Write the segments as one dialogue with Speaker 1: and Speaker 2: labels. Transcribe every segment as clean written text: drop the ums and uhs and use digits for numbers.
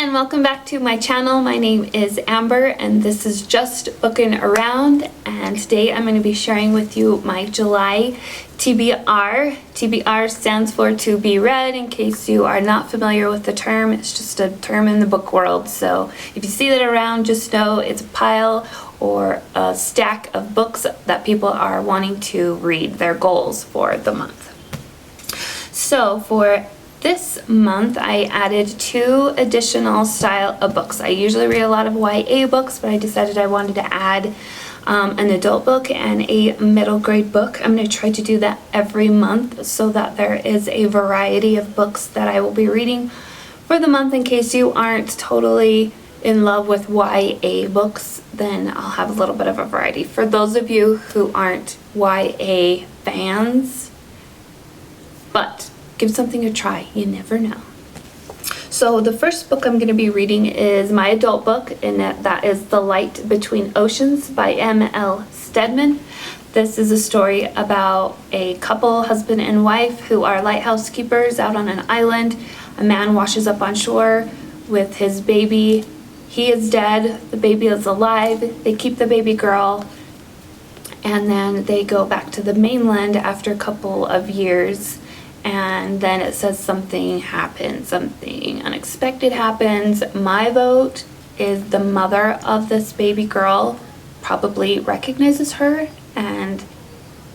Speaker 1: again, welcome back to my channel. My name is Amber and this is Just Booking Around, and today I'm going to be sharing with you my July TBR. TBR stands for to be read. In case you are not familiar with the term, it's just a term in the book world. So if you see that around, just know it's a pile or a stack of books that people are wanting to read, their goals for the month. So for this month, I added 2 additional style of books. I usually read a lot of YA books, but I decided I wanted to add an adult book and a middle grade book. I'm going to try to do that every month so that there is a variety of books that I will be reading for the month. In case you aren't totally in love with YA books, then I'll have a little bit of a variety. For those of you who aren't YA fans, but give something a try, you never know. So the first book I'm going to be reading is my adult book, and that is The Light Between Oceans by M.L. Stedman. This is a story about a couple, husband and wife, who are lighthouse keepers out on an island. A man washes up on shore with his baby. He is dead, the baby is alive. They keep the baby girl, and then they go back to the mainland after a couple of years. And then it says something happens, something unexpected happens. My vote is the mother of this baby girl probably recognizes her and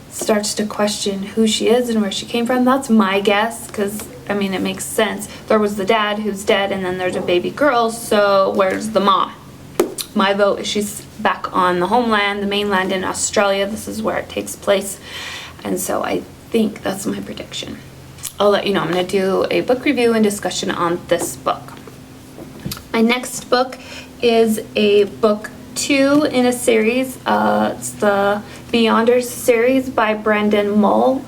Speaker 1: starts to question who she is and where she came from. That's my guess, because, I mean, it makes sense. There was the dad who's dead, and then there's a baby girl, so where's the mom? My vote is she's back on the homeland, the mainland in Australia. This is where it takes place, and so I think that's my prediction. I'll let you know. I'm going to do a book review and discussion on this book. My next book is a book 2 in a series. It's the Beyonders series by Brendan Mull,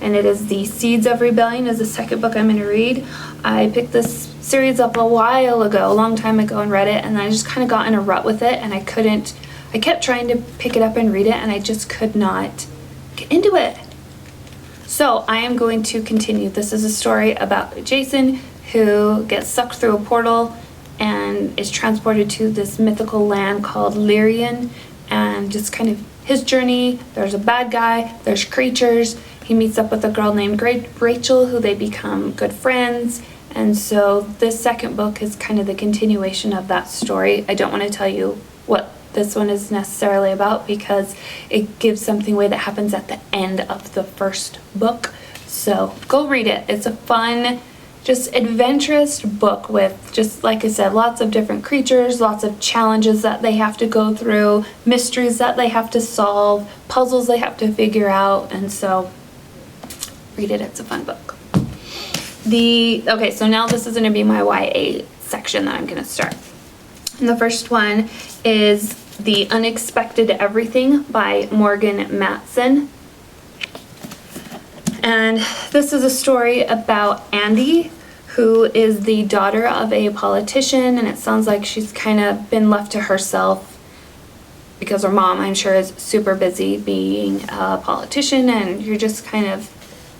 Speaker 1: and it is The Seeds of Rebellion is the second book I'm going to read. I picked this series up a while ago, a long time ago, and read it, and I just kind of got in a rut with it, and I kept trying to pick it up and read it, and I just could not get into it. So I am going to continue. This is a story about Jason who gets sucked through a portal and is transported to this mythical land called Lyrian, and just kind of his journey. There's a bad guy, there's creatures. He meets up with a girl named Rachel, who they become good friends. And so this second book is kind of the continuation of that story. I don't want to tell you what this one is necessarily about because it gives something away that happens at the end of the first book. So go read it. It's a fun, just adventurous book with, just like I said, lots of different creatures, lots of challenges that they have to go through, mysteries that they have to solve, puzzles they have to figure out, and so read it. It's a fun book. Okay, so now this is going to be my YA section that I'm going to start. And the first one is The Unexpected Everything by Morgan Matson. And this is a story about Andy, who is the daughter of a politician, and it sounds like she's kind of been left to herself because her mom, I'm sure, is super busy being a politician, and you're just kind of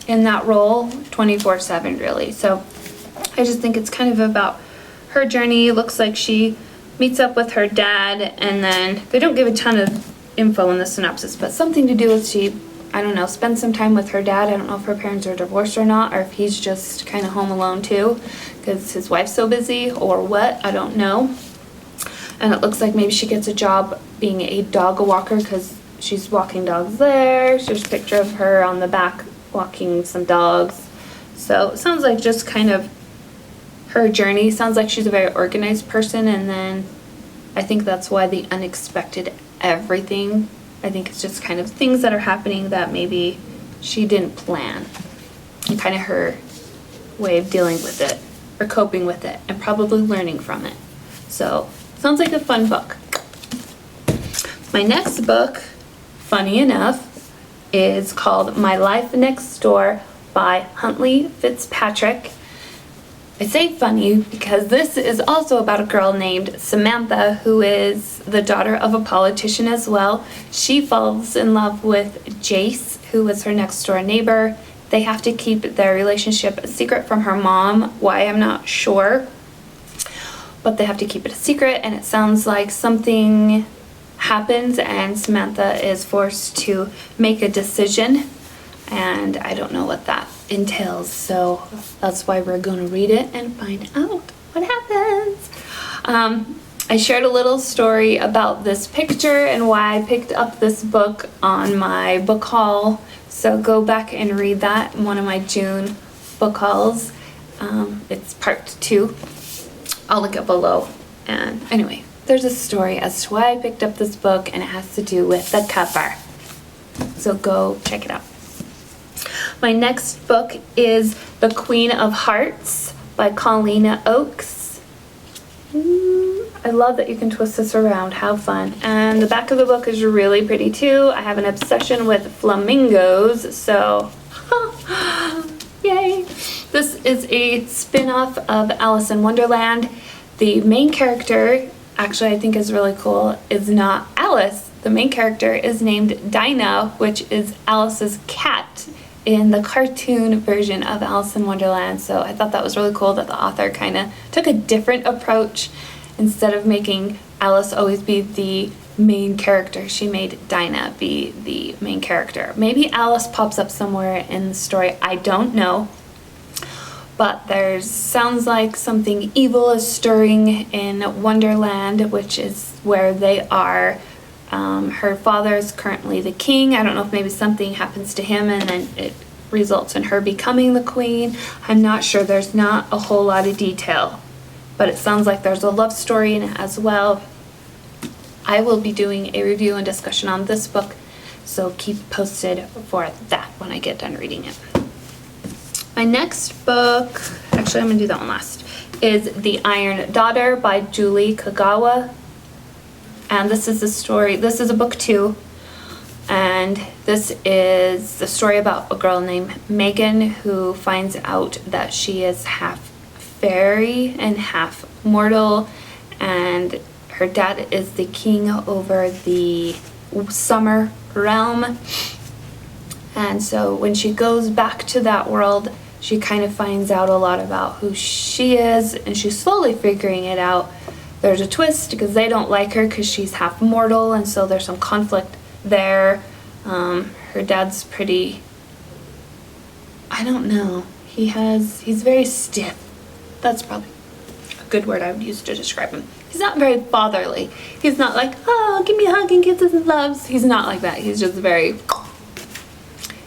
Speaker 1: in that role 24/7 really. So I just think it's kind of about her journey. It looks like she meets up with her dad, and then they don't give a ton of info in the synopsis, but something to do with she, I don't know, spends some time with her dad. I don't know if her parents are divorced or not, or if he's just kind of home alone too because his wife's so busy, or what, I don't know. And it looks like maybe she gets a job being a dog walker because she's walking dogs there. There's a picture of her on the back walking some dogs. So it sounds like just kind of her journey. Sounds like she's a very organized person, and then I think that's why the unexpected everything. I think it's just kind of things that are happening that maybe she didn't plan, and kind of her way of dealing with it or coping with it and probably learning from it. So sounds like a fun book. My next book, funny enough, is called My Life Next Door by Huntley Fitzpatrick. I say funny because this is also about a girl named Samantha, who is the daughter of a politician as well. She falls in love with Jace, who is her next door neighbor. They have to keep their relationship a secret from her mom. Why, I'm not sure. but they have to keep it a secret, and it sounds like something happens and Samantha is forced to make a decision, and I don't know what that entails, so that's why we're going to read it and find out what happens. I shared a little story about this picture and why I picked up this book on my book haul, so go back and read that in one of my June book hauls. It's part 2. I'll link it below. And anyway, there's a story as to why I picked up this book, and it has to do with the cover. So go check it out. My next book is The Queen of Hearts by Colleen Oakes. I love that you can twist this around. How fun. And the back of the book is really pretty too. I have an obsession with flamingos, so yay. This is a spin-off of Alice in Wonderland. The main character, actually I think is really cool, is not Alice. The main character is named Dinah, which is Alice's cat in the cartoon version of Alice in Wonderland. So I thought that was really cool that the author kind of took a different approach. Instead of making Alice always be the main character, she made Dinah be the main character. Maybe Alice pops up somewhere in the story, I don't know. But there sounds like something evil is stirring in Wonderland, which is where they are. Her father is currently the king. I don't know if maybe something happens to him and then it results in her becoming the queen. I'm not sure. There's not a whole lot of detail, but it sounds like there's a love story in it as well. I will be doing a review and discussion on this book, so keep posted for that when I get done reading it. My next book, actually I'm going to do that one last, is The Iron Daughter by Julie Kagawa. And this is the story, this is a book 2, and this is the story about a girl named Megan who finds out that she is half fairy and half mortal, and her dad is the king over the summer realm. And so when she goes back to that world, she kind of finds out a lot about who she is, and she's slowly figuring it out. There's a twist because they don't like her because she's half mortal, and so there's some conflict there. Her dad's pretty, I don't know, he's very stiff. That's probably a good word I would use to describe him. He's not very fatherly. He's not like, oh, give me a hug and kisses and loves. He's not like that. He's just very,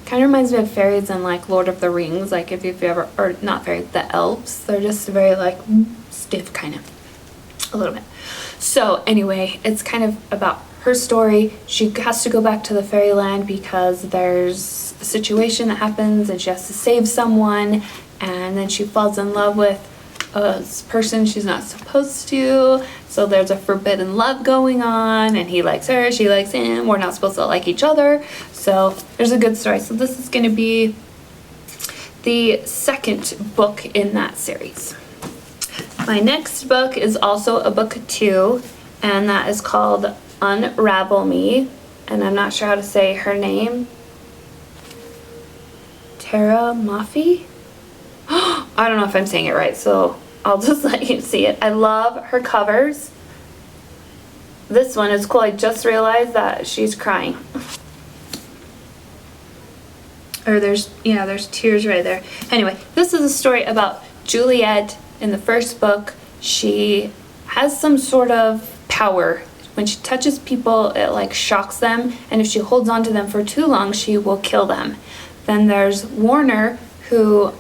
Speaker 1: kind of reminds me of fairies in like Lord of the Rings, like if you've ever, or not fairies, the elves. They're just very like stiff kind of. A little bit. So anyway, it's kind of about her story. She has to go back to the fairyland because there's a situation that happens and she has to save someone, and then she falls in love with a person she's not supposed to. So there's a forbidden love going on, and he likes her, she likes him. We're not supposed to like each other. So there's a good story. So this is going to be the second book in that series. My next book is also a book 2, and that is called Unravel Me, and I'm not sure how to say her name. Taherah, Mafi? I don't know if I'm saying it right, so I'll just let you see it. I love her covers. This one is cool. I just realized that she's crying. Or there's tears right there. Anyway, this is a story about Juliet. In the first book, she has some sort of power. When she touches people, it like shocks them, and if she holds on to them for too long, she will kill them. Then there's Warner, who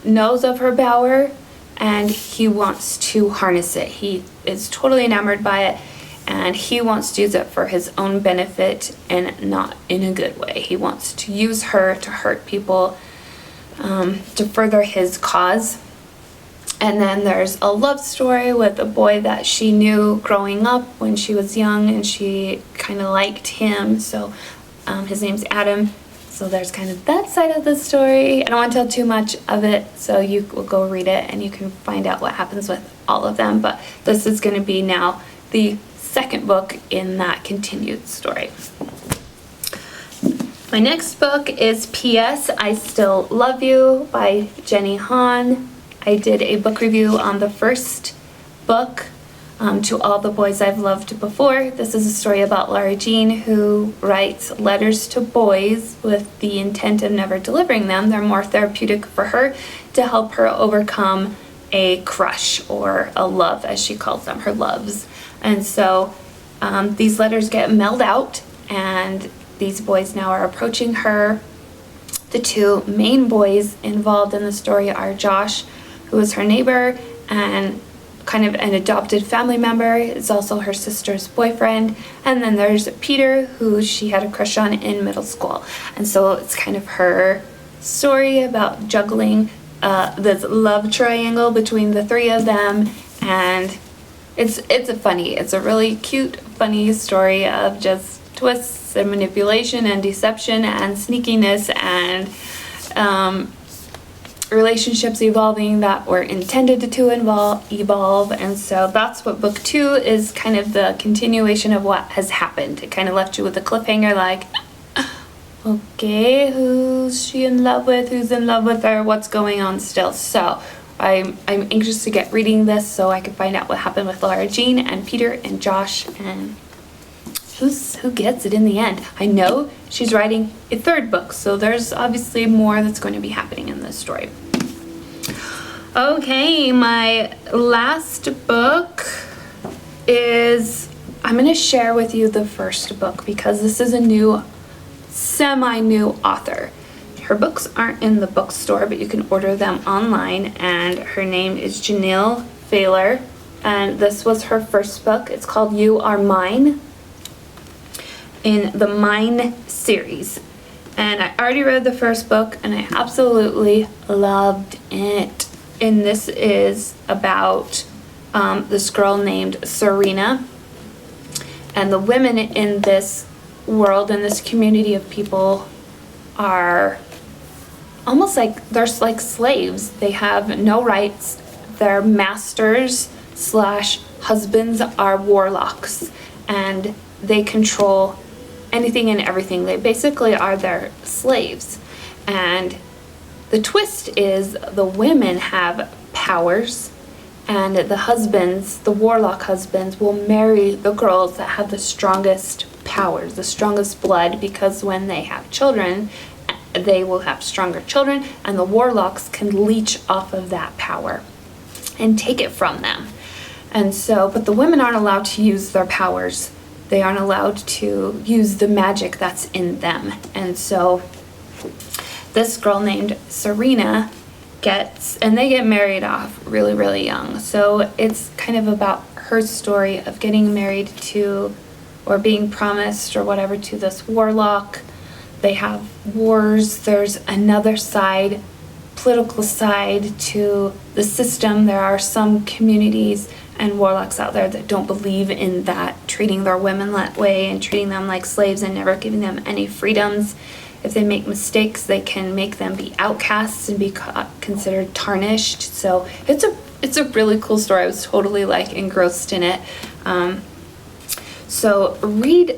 Speaker 1: knows of her power, and he wants to harness it. He is totally enamored by it, and he wants to use it for his own benefit and not in a good way. He wants to use her to hurt people, to further his cause. And then there's a love story with a boy that she knew growing up when she was young, and she kind of liked him. So his name's Adam. So there's kind of that side of the story. I don't want to tell too much of it, so you will go read it and you can find out what happens with all of them. But this is going to be now the second book in that continued story. My next book is P.S. I Still Love You by Jenny Han. I did a book review on the first book, To All the Boys I've Loved Before. This is a story about Lara Jean, who writes letters to boys with the intent of never delivering them. They're more therapeutic for her to help her overcome a crush or a love, as she calls them, her loves. And so these letters get mailed out, and these boys now are approaching her. The two main boys involved in the story are Josh, who is her neighbor and kind of an adopted family member. It's also her sister's boyfriend. And then there's Peter, who she had a crush on in middle school. And so it's kind of her story about juggling this love triangle between the three of them. And it's a really cute, funny story of just twists and manipulation and deception and sneakiness and relationships evolving that were intended to evolve. And so that's what book 2 is, kind of the continuation of what has happened. It kind of left you with a cliffhanger, like, okay, who's she in love with? Who's in love with her? What's going on still? So I'm anxious to get reading this so I can find out what happened with Lara Jean and Peter and Josh, and who gets it in the end. I know she's writing a third book, so there's obviously more that's going to be happening in this story. Okay, my last book is, I'm going to share with you the first book because this is a new, semi-new author. Her books aren't in the bookstore, but you can order them online, and her name is Janeal Falor, and this was her first book. It's called You Are Mine, in the Mine series. And I already read the first book and I absolutely loved it. And this is about this girl named Serena, and the women in this world, in this community of people, are almost like they're like slaves. They have no rights. Their masters / husbands are warlocks, and they control anything and everything. They basically are their slaves. And the twist is the women have powers, and the husbands, the warlock husbands, will marry the girls that have the strongest powers, the strongest blood, because when they have children, they will have stronger children, and the warlocks can leech off of that power and take it from them. And so, but the women aren't allowed to use their powers. They aren't allowed to use the magic that's in them. And so this girl named Serena they get married off really, really young. So it's kind of about her story of getting married to, or being promised or whatever, to this warlock. They have wars. There's another side, political side to the system. There are some communities and warlocks out there that don't believe in that, treating their women that way and treating them like slaves and never giving them any freedoms. If they make mistakes, they can make them be outcasts and be considered tarnished. So it's a really cool story. I was totally engrossed in it. So read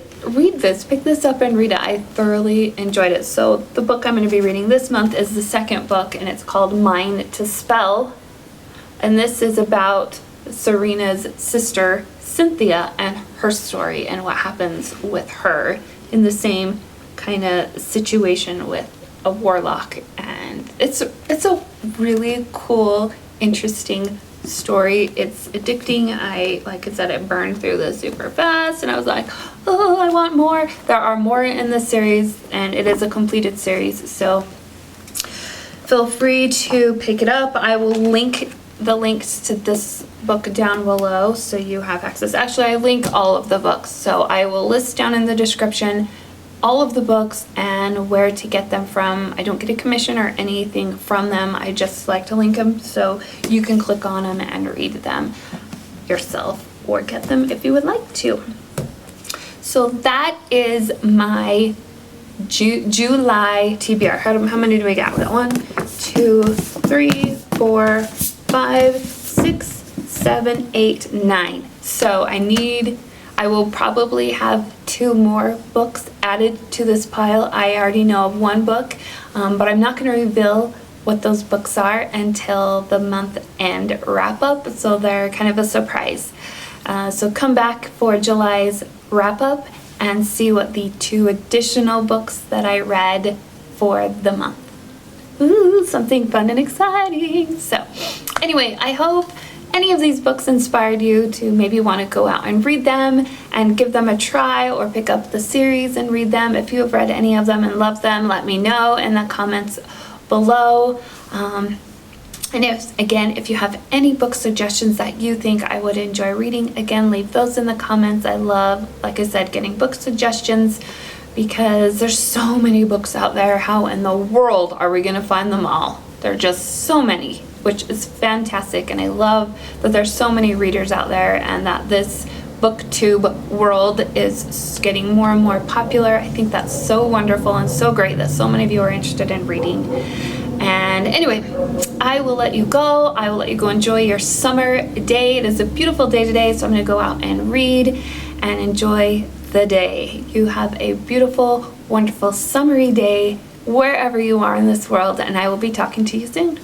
Speaker 1: this, pick this up and read it. I thoroughly enjoyed it. So the book I'm going to be reading this month is the second book, and it's called Mine to Spell. And this is about Serena's sister Cynthia and her story and what happens with her in the same kind of situation with a warlock. And it's a really cool, interesting story. It's addicting. Like I said, it burned through this super fast, and I was like, oh, I want more. There are more in the series, and it is a completed series, so feel free to pick it up. I will link the links to this book down below so you have access. Actually, I link all of the books, so I will list down in the description all of the books and where to get them from. I don't get a commission or anything from them. I just like to link them so you can click on them and read them yourself, or get them if you would like to. So that is my July TBR. How many do we got? We got 1, 2, 3, 4, 5, 6, 7, 8, 9. So I will probably have 2 more books added to this pile. I already know of 1 book, but I'm not going to reveal what those books are until the month end wrap up, so they're kind of a surprise. So come back for July's wrap up and see what the 2 additional books that I read for the month. Ooh, something fun and exciting. So anyway, I hope any of these books inspired you to maybe want to go out and read them and give them a try, or pick up the series and read them. If you have read any of them and love them, let me know in the comments below. And if you have any book suggestions that you think I would enjoy reading, again, leave those in the comments. I love, like I said, getting book suggestions, because there's so many books out there. How in the world are we going to find them all? There are just so many, which is fantastic. And I love that there's so many readers out there, and that this booktube world is getting more and more popular. I think that's so wonderful and so great that so many of you are interested in reading. And anyway, I will let you go. I will let you go enjoy your summer day. It is a beautiful day today, so I'm going to go out and read and enjoy the day. You have a beautiful, wonderful, summery day wherever you are in this world, and I will be talking to you soon.